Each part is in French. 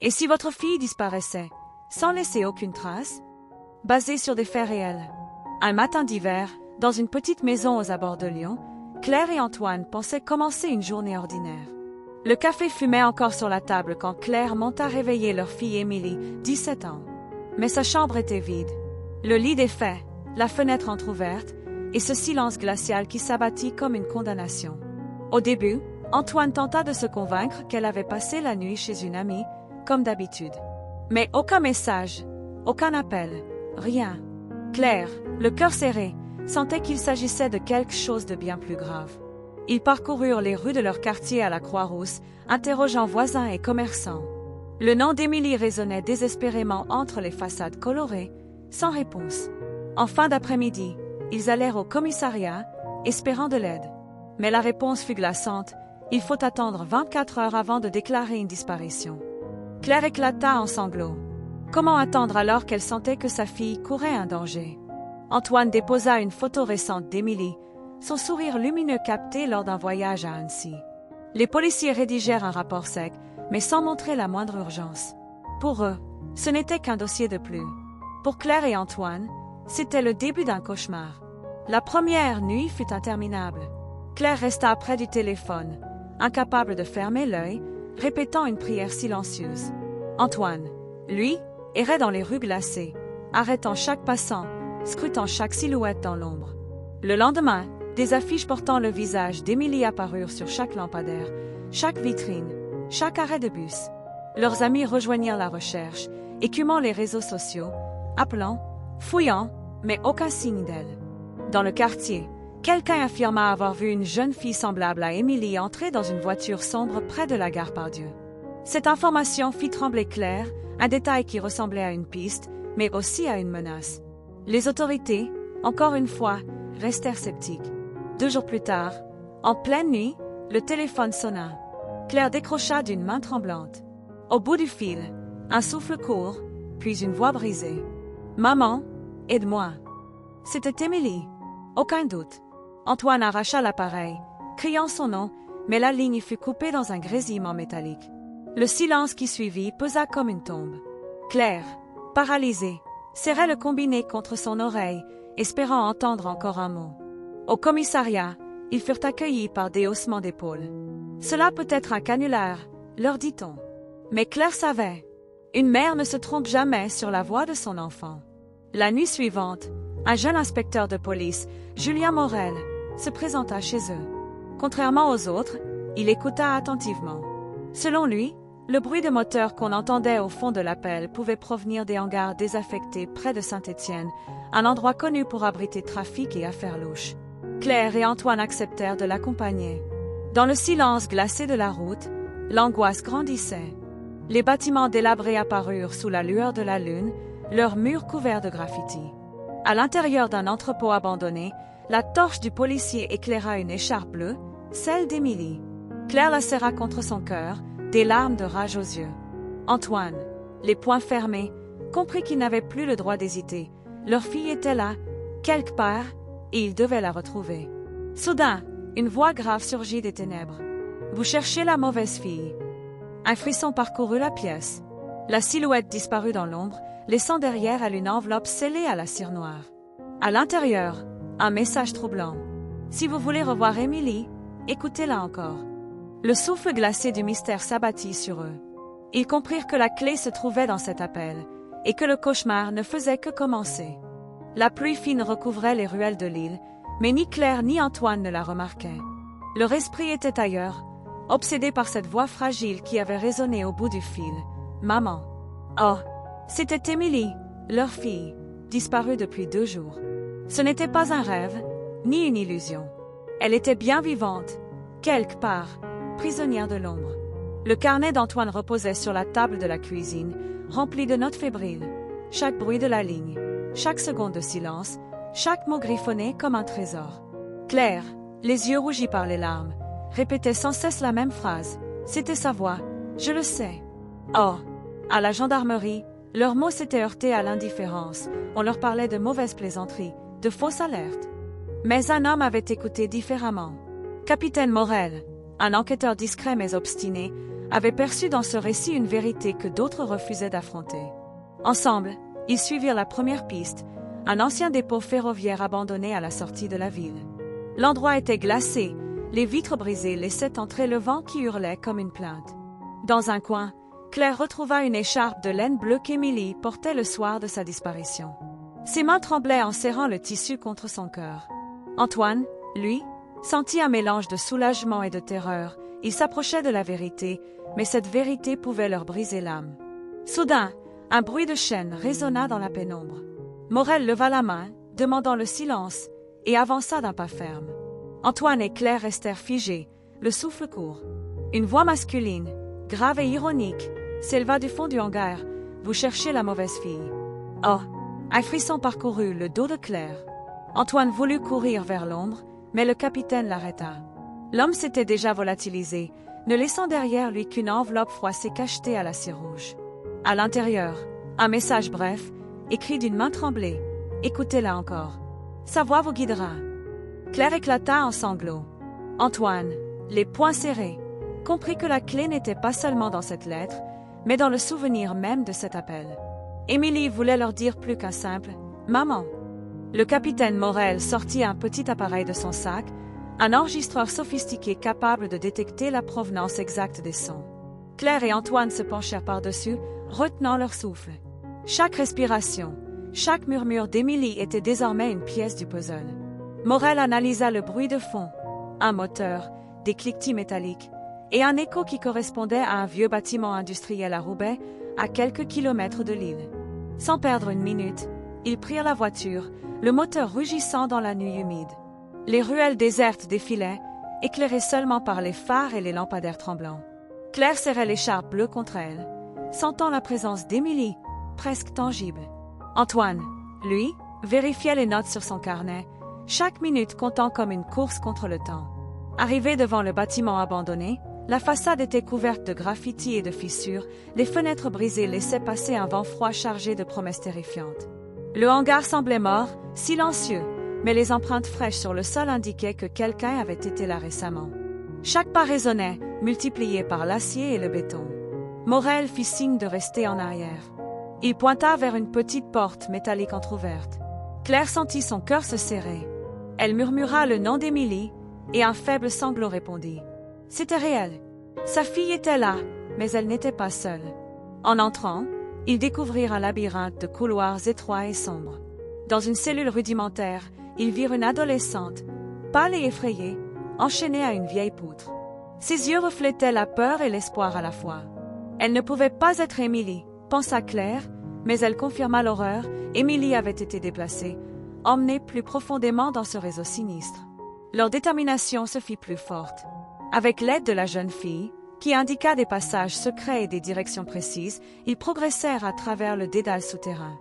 Et si votre fille disparaissait, sans laisser aucune trace? Basé sur des faits réels. Un matin d'hiver, dans une petite maison aux abords de Lyon, Claire et Antoine pensaient commencer une journée ordinaire. Le café fumait encore sur la table quand Claire monta réveiller leur fille Émilie, 17 ans. Mais sa chambre était vide. Le lit défait, la fenêtre entr'ouverte, et ce silence glacial qui s'abattit comme une condamnation. Au début, Antoine tenta de se convaincre qu'elle avait passé la nuit chez une amie, comme d'habitude. Mais aucun message, aucun appel, rien. Claire, le cœur serré, sentait qu'il s'agissait de quelque chose de bien plus grave. Ils parcoururent les rues de leur quartier à la Croix-Rousse, interrogeant voisins et commerçants. Le nom d'Émilie résonnait désespérément entre les façades colorées, sans réponse. En fin d'après-midi, ils allèrent au commissariat, espérant de l'aide. Mais la réponse fut glaçante, il faut attendre 24 heures avant de déclarer une disparition. Claire éclata en sanglots. Comment attendre alors qu'elle sentait que sa fille courait un danger? Antoine déposa une photo récente d'Émilie, son sourire lumineux capté lors d'un voyage à Annecy. Les policiers rédigèrent un rapport sec, mais sans montrer la moindre urgence. Pour eux, ce n'était qu'un dossier de plus. Pour Claire et Antoine, c'était le début d'un cauchemar. La première nuit fut interminable. Claire resta près du téléphone, incapable de fermer l'œil, répétant une prière silencieuse. Antoine, lui, errait dans les rues glacées, arrêtant chaque passant, scrutant chaque silhouette dans l'ombre. Le lendemain, des affiches portant le visage d'Émilie apparurent sur chaque lampadaire, chaque vitrine, chaque arrêt de bus. Leurs amis rejoignirent la recherche, écumant les réseaux sociaux, appelant, fouillant, mais aucun signe d'elle. Dans le quartier, quelqu'un affirma avoir vu une jeune fille semblable à Émilie entrer dans une voiture sombre près de la gare Pardieu. Cette information fit trembler Claire, un détail qui ressemblait à une piste, mais aussi à une menace. Les autorités, encore une fois, restèrent sceptiques. 2 jours plus tard, en pleine nuit, le téléphone sonna. Claire décrocha d'une main tremblante. Au bout du fil, un souffle court, puis une voix brisée. « Maman, aide-moi !» C'était Émilie. Aucun doute. Antoine arracha l'appareil, criant son nom, mais la ligne fut coupée dans un grésillement métallique. Le silence qui suivit pesa comme une tombe. Claire, paralysée, serrait le combiné contre son oreille, espérant entendre encore un mot. Au commissariat, ils furent accueillis par des haussements d'épaules. « Cela peut être un canular, leur dit-on. » Mais Claire savait. Une mère ne se trompe jamais sur la voix de son enfant. La nuit suivante, un jeune inspecteur de police, Julien Morel, se présenta chez eux. Contrairement aux autres, il écouta attentivement. Selon lui, le bruit de moteur qu'on entendait au fond de l'appel pouvait provenir des hangars désaffectés près de Saint-Étienne, un endroit connu pour abriter trafic et affaires louches. Claire et Antoine acceptèrent de l'accompagner. Dans le silence glacé de la route, l'angoisse grandissait. Les bâtiments délabrés apparurent sous la lueur de la lune, leurs murs couverts de graffitis. À l'intérieur d'un entrepôt abandonné, la torche du policier éclaira une écharpe bleue, celle d'Émilie. Claire la serra contre son cœur, des larmes de rage aux yeux. Antoine, les poings fermés, comprit qu'il n'avait plus le droit d'hésiter. Leur fille était là, quelque part, et il devait la retrouver. Soudain, une voix grave surgit des ténèbres. « Vous cherchez la mauvaise fille. » Un frisson parcourut la pièce. La silhouette disparut dans l'ombre, laissant derrière elle une enveloppe scellée à la cire noire. À l'intérieur, un message troublant. « Si vous voulez revoir Émilie, écoutez-la encore. » Le souffle glacé du mystère s'abattit sur eux. Ils comprirent que la clé se trouvait dans cet appel, et que le cauchemar ne faisait que commencer. La pluie fine recouvrait les ruelles de l'île, mais ni Claire ni Antoine ne la remarquaient. Leur esprit était ailleurs, obsédé par cette voix fragile qui avait résonné au bout du fil. « Maman !» Oh, c'était Émilie, leur fille, disparue depuis 2 jours. Ce n'était pas un rêve, ni une illusion. Elle était bien vivante, quelque part, prisonnière de l'ombre. Le carnet d'Antoine reposait sur la table de la cuisine, rempli de notes fébriles. Chaque bruit de la ligne, chaque seconde de silence, chaque mot griffonné comme un trésor. Claire, les yeux rougis par les larmes, répétait sans cesse la même phrase. C'était sa voix. « Je le sais. » Oh, à la gendarmerie, leurs mots s'étaient heurtés à l'indifférence. On leur parlait de mauvaises plaisanteries, de fausses alertes. Mais un homme avait écouté différemment. Capitaine Morel, un enquêteur discret mais obstiné, avait perçu dans ce récit une vérité que d'autres refusaient d'affronter. Ensemble, ils suivirent la première piste, un ancien dépôt ferroviaire abandonné à la sortie de la ville. L'endroit était glacé, les vitres brisées laissaient entrer le vent qui hurlait comme une plainte. Dans un coin, Claire retrouva une écharpe de laine bleue qu'Émilie portait le soir de sa disparition. Ses mains tremblaient en serrant le tissu contre son cœur. Antoine, lui, sentit un mélange de soulagement et de terreur. Il s'approchait de la vérité, mais cette vérité pouvait leur briser l'âme. Soudain, un bruit de chaîne résonna dans la pénombre. Morel leva la main, demandant le silence, et avança d'un pas ferme. Antoine et Claire restèrent figés, le souffle court. Une voix masculine, grave et ironique, s'éleva du fond du hangar. « Vous cherchez la mauvaise fille. » Oh! Un frisson parcourut le dos de Claire. Antoine voulut courir vers l'ombre, mais le capitaine l'arrêta. L'homme s'était déjà volatilisé, ne laissant derrière lui qu'une enveloppe froissée cachetée à l'acier rouge. À l'intérieur, un message bref, écrit d'une main tremblée. « Écoutez-la encore. Sa voix vous guidera. » Claire éclata en sanglots. Antoine, les poings serrés, comprit que la clé n'était pas seulement dans cette lettre, mais dans le souvenir même de cet appel. Émilie voulait leur dire plus qu'un simple « Maman ». Le capitaine Morel sortit un petit appareil de son sac, un enregistreur sophistiqué capable de détecter la provenance exacte des sons. Claire et Antoine se penchèrent par-dessus, retenant leur souffle. Chaque respiration, chaque murmure d'Émilie était désormais une pièce du puzzle. Morel analysa le bruit de fond, un moteur, des cliquetis métalliques, et un écho qui correspondait à un vieux bâtiment industriel à Roubaix, à quelques kilomètres de l'île. Sans perdre une minute, ils prirent la voiture, le moteur rugissant dans la nuit humide. Les ruelles désertes défilaient, éclairées seulement par les phares et les lampadaires tremblants. Claire serrait l'écharpe bleue contre elle, sentant la présence d'Émilie, presque tangible. Antoine, lui, vérifiait les notes sur son carnet, chaque minute comptant comme une course contre le temps. Arrivé devant le bâtiment abandonné, la façade était couverte de graffitis et de fissures, les fenêtres brisées laissaient passer un vent froid chargé de promesses terrifiantes. Le hangar semblait mort, silencieux, mais les empreintes fraîches sur le sol indiquaient que quelqu'un avait été là récemment. Chaque pas résonnait, multiplié par l'acier et le béton. Morel fit signe de rester en arrière. Il pointa vers une petite porte métallique entr'ouverte. Claire sentit son cœur se serrer. Elle murmura le nom d'Émilie, et un faible sanglot répondit. C'était réel. Sa fille était là, mais elle n'était pas seule. En entrant, ils découvrirent un labyrinthe de couloirs étroits et sombres. Dans une cellule rudimentaire, ils virent une adolescente, pâle et effrayée, enchaînée à une vieille poutre. Ses yeux reflétaient la peur et l'espoir à la fois. Elle ne pouvait pas être Émilie, pensa Claire, mais elle confirma l'horreur. Émilie avait été déplacée, emmenée plus profondément dans ce réseau sinistre. Leur détermination se fit plus forte. Avec l'aide de la jeune fille, qui indiqua des passages secrets et des directions précises, ils progressèrent à travers le dédale souterrain.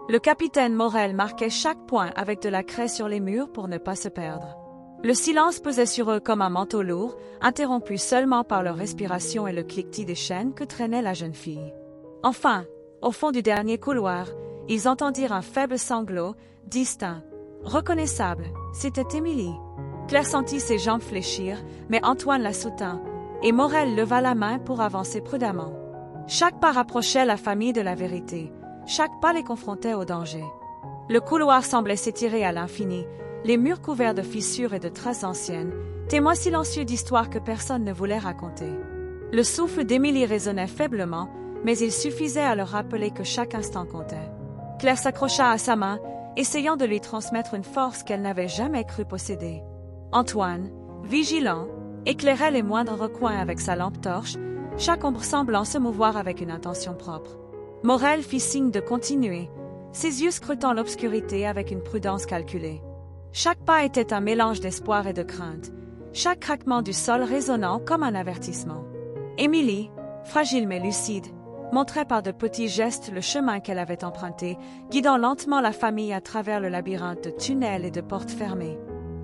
Le capitaine Morel marquait chaque point avec de la craie sur les murs pour ne pas se perdre. Le silence pesait sur eux comme un manteau lourd, interrompu seulement par leur respiration et le cliquetis des chaînes que traînait la jeune fille. Enfin, au fond du dernier couloir, ils entendirent un faible sanglot, distinct, reconnaissable. C'était Émilie. Claire sentit ses jambes fléchir, mais Antoine la soutint, et Morel leva la main pour avancer prudemment. Chaque pas rapprochait la famille de la vérité, chaque pas les confrontait au danger. Le couloir semblait s'étirer à l'infini, les murs couverts de fissures et de traces anciennes, témoins silencieux d'histoires que personne ne voulait raconter. Le souffle d'Émilie résonnait faiblement, mais il suffisait à leur rappeler que chaque instant comptait. Claire s'accrocha à sa main, essayant de lui transmettre une force qu'elle n'avait jamais cru posséder. Antoine, vigilant, éclairait les moindres recoins avec sa lampe torche, chaque ombre semblant se mouvoir avec une intention propre. Morel fit signe de continuer, ses yeux scrutant l'obscurité avec une prudence calculée. Chaque pas était un mélange d'espoir et de crainte, chaque craquement du sol résonnant comme un avertissement. Émilie, fragile mais lucide, montrait par de petits gestes le chemin qu'elle avait emprunté, guidant lentement la famille à travers le labyrinthe de tunnels et de portes fermées.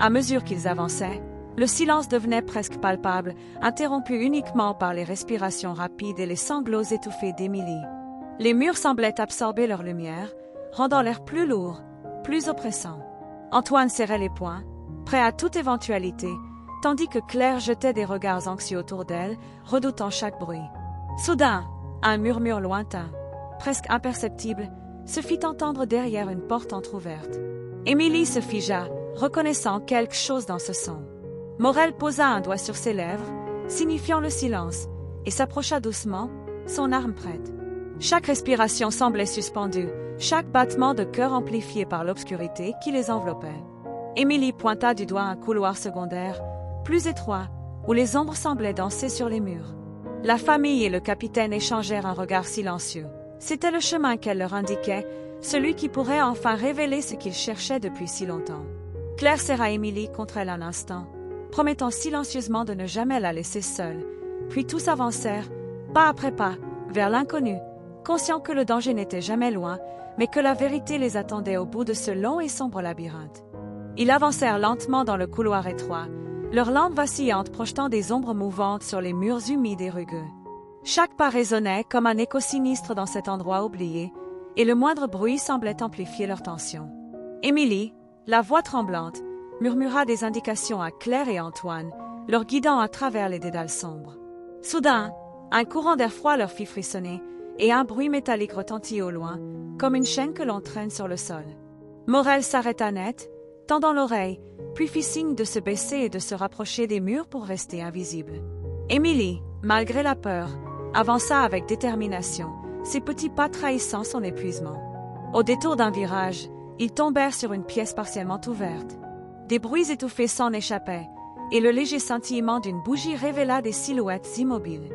À mesure qu'ils avançaient, le silence devenait presque palpable, interrompu uniquement par les respirations rapides et les sanglots étouffés d'Émilie. Les murs semblaient absorber leur lumière, rendant l'air plus lourd, plus oppressant. Antoine serrait les poings, prêt à toute éventualité, tandis que Claire jetait des regards anxieux autour d'elle, redoutant chaque bruit. Soudain, un murmure lointain, presque imperceptible, se fit entendre derrière une porte entr'ouverte. Émilie se figea, reconnaissant quelque chose dans ce son. Morel posa un doigt sur ses lèvres, signifiant le silence, et s'approcha doucement, son arme prête. Chaque respiration semblait suspendue, chaque battement de cœur amplifié par l'obscurité qui les enveloppait. Émilie pointa du doigt un couloir secondaire, plus étroit, où les ombres semblaient danser sur les murs. La famille et le capitaine échangèrent un regard silencieux. C'était le chemin qu'elle leur indiquait, celui qui pourrait enfin révéler ce qu'ils cherchaient depuis si longtemps. Claire serra Émilie contre elle un instant, promettant silencieusement de ne jamais la laisser seule. Puis tous avancèrent, pas après pas, vers l'inconnu, conscients que le danger n'était jamais loin, mais que la vérité les attendait au bout de ce long et sombre labyrinthe. Ils avancèrent lentement dans le couloir étroit, leurs lampes vacillantes projetant des ombres mouvantes sur les murs humides et rugueux. Chaque pas résonnait comme un écho sinistre dans cet endroit oublié, et le moindre bruit semblait amplifier leur tension. Émilie, la voix tremblante, murmura des indications à Claire et Antoine, leur guidant à travers les dédales sombres. Soudain, un courant d'air froid leur fit frissonner, et un bruit métallique retentit au loin, comme une chaîne que l'on traîne sur le sol. Morel s'arrêta net, tendant l'oreille, puis fit signe de se baisser et de se rapprocher des murs pour rester invisible. Émilie, malgré la peur, avança avec détermination, ses petits pas trahissant son épuisement. Au détour d'un virage, ils tombèrent sur une pièce partiellement ouverte. Des bruits étouffés s'en échappaient, et le léger scintillement d'une bougie révéla des silhouettes immobiles.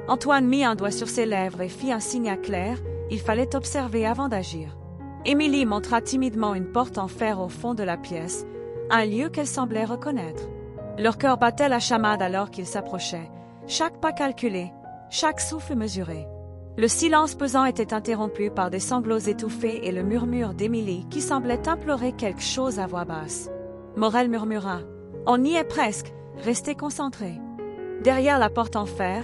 Antoine mit un doigt sur ses lèvres et fit un signe à Claire, il fallait observer avant d'agir. Émilie montra timidement une porte en fer au fond de la pièce, un lieu qu'elle semblait reconnaître. Leur cœur battait la chamade alors qu'ils s'approchaient, chaque pas calculé, chaque souffle mesuré. Le silence pesant était interrompu par des sanglots étouffés et le murmure d'Émilie qui semblait implorer quelque chose à voix basse. Morel murmura « On y est presque, restez concentrés ». Derrière la porte en fer,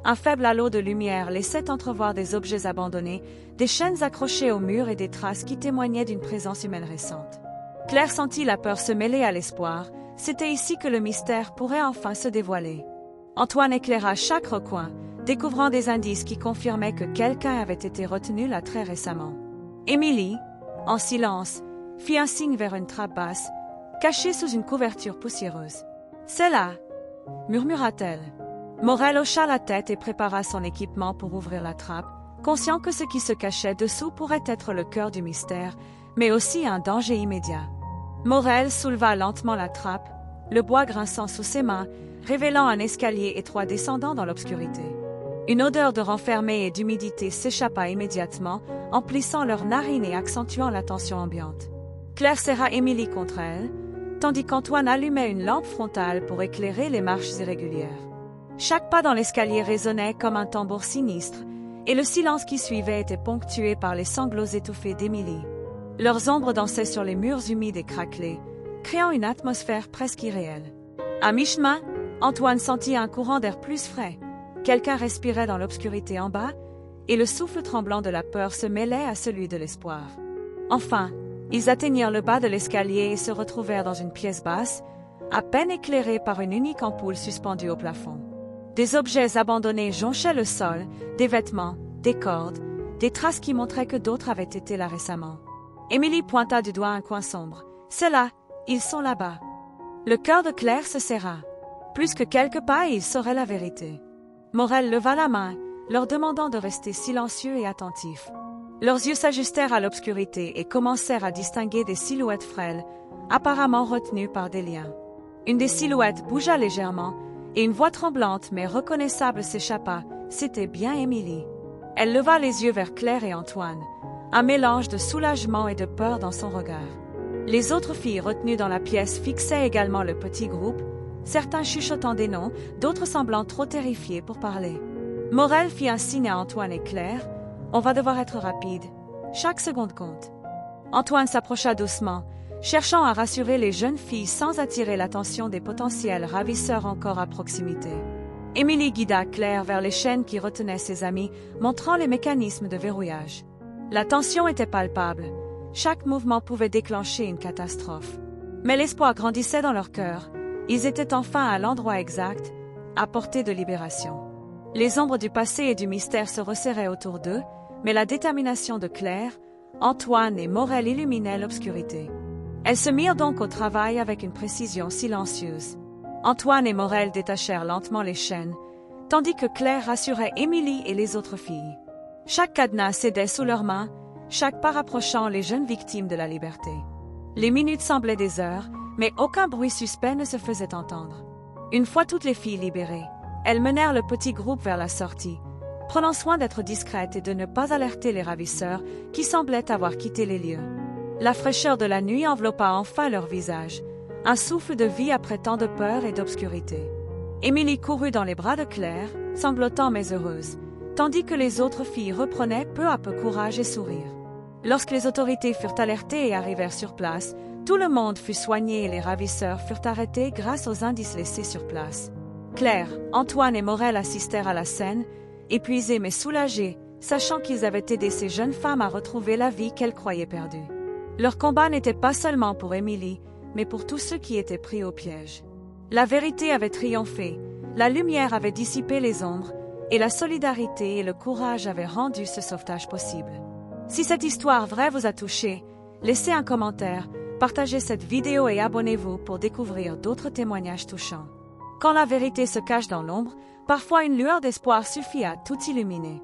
un faible halo de lumière laissait entrevoir des objets abandonnés, des chaînes accrochées au mur et des traces qui témoignaient d'une présence humaine récente. Claire sentit la peur se mêler à l'espoir, c'était ici que le mystère pourrait enfin se dévoiler. Antoine éclaira chaque recoin, découvrant des indices qui confirmaient que quelqu'un avait été retenu là très récemment. Émilie, en silence, fit un signe vers une trappe basse, cachée sous une couverture poussiéreuse. « C'est là !» murmura-t-elle. Morel hocha la tête et prépara son équipement pour ouvrir la trappe, conscient que ce qui se cachait dessous pourrait être le cœur du mystère, mais aussi un danger immédiat. Morel souleva lentement la trappe, le bois grinçant sous ses mains, révélant un escalier étroit descendant dans l'obscurité. Une odeur de renfermé et d'humidité s'échappa immédiatement, emplissant leurs narines et accentuant la tension ambiante. Claire serra Émilie contre elle, tandis qu'Antoine allumait une lampe frontale pour éclairer les marches irrégulières. Chaque pas dans l'escalier résonnait comme un tambour sinistre, et le silence qui suivait était ponctué par les sanglots étouffés d'Émilie. Leurs ombres dansaient sur les murs humides et craquelés, créant une atmosphère presque irréelle. À mi-chemin, Antoine sentit un courant d'air plus frais. Quelqu'un respirait dans l'obscurité en bas, et le souffle tremblant de la peur se mêlait à celui de l'espoir. Enfin, ils atteignirent le bas de l'escalier et se retrouvèrent dans une pièce basse, à peine éclairée par une unique ampoule suspendue au plafond. Des objets abandonnés jonchaient le sol, des vêtements, des cordes, des traces qui montraient que d'autres avaient été là récemment. Émilie pointa du doigt un coin sombre. « C'est là, ils sont là-bas. » Le cœur de Claire se serra. Plus que quelques pas, ils sauraient la vérité. Morel leva la main, leur demandant de rester silencieux et attentifs. Leurs yeux s'ajustèrent à l'obscurité et commencèrent à distinguer des silhouettes frêles, apparemment retenues par des liens. Une des silhouettes bougea légèrement, et une voix tremblante mais reconnaissable s'échappa. C'était bien Émilie. Elle leva les yeux vers Claire et Antoine, un mélange de soulagement et de peur dans son regard. Les autres filles retenues dans la pièce fixaient également le petit groupe, certains chuchotant des noms, d'autres semblant trop terrifiés pour parler. Morel fit un signe à Antoine et Claire. « On va devoir être rapide. Chaque seconde compte. » Antoine s'approcha doucement, cherchant à rassurer les jeunes filles sans attirer l'attention des potentiels ravisseurs encore à proximité. Émilie guida Claire vers les chaînes qui retenaient ses amis, montrant les mécanismes de verrouillage. La tension était palpable. Chaque mouvement pouvait déclencher une catastrophe. Mais l'espoir grandissait dans leur cœur. Ils étaient enfin à l'endroit exact, à portée de libération. Les ombres du passé et du mystère se resserraient autour d'eux, mais la détermination de Claire, Antoine et Morel illuminait l'obscurité. Elles se mirent donc au travail avec une précision silencieuse. Antoine et Morel détachèrent lentement les chaînes, tandis que Claire rassurait Émilie et les autres filles. Chaque cadenas cédait sous leurs mains, chaque pas rapprochant les jeunes victimes de la liberté. Les minutes semblaient des heures, mais aucun bruit suspect ne se faisait entendre. Une fois toutes les filles libérées, elles menèrent le petit groupe vers la sortie, prenant soin d'être discrètes et de ne pas alerter les ravisseurs qui semblaient avoir quitté les lieux. La fraîcheur de la nuit enveloppa enfin leurs visages, un souffle de vie après tant de peur et d'obscurité. Émilie courut dans les bras de Claire, sanglotant mais heureuse, tandis que les autres filles reprenaient peu à peu courage et sourire. Lorsque les autorités furent alertées et arrivèrent sur place, tout le monde fut soigné et les ravisseurs furent arrêtés grâce aux indices laissés sur place. Claire, Antoine et Morel assistèrent à la scène, épuisés mais soulagés, sachant qu'ils avaient aidé ces jeunes femmes à retrouver la vie qu'elles croyaient perdue. Leur combat n'était pas seulement pour Émilie, mais pour tous ceux qui étaient pris au piège. La vérité avait triomphé, la lumière avait dissipé les ombres, et la solidarité et le courage avaient rendu ce sauvetage possible. Si cette histoire vraie vous a touché, laissez un commentaire, partagez cette vidéo et abonnez-vous pour découvrir d'autres témoignages touchants. Quand la vérité se cache dans l'ombre, parfois une lueur d'espoir suffit à tout illuminer.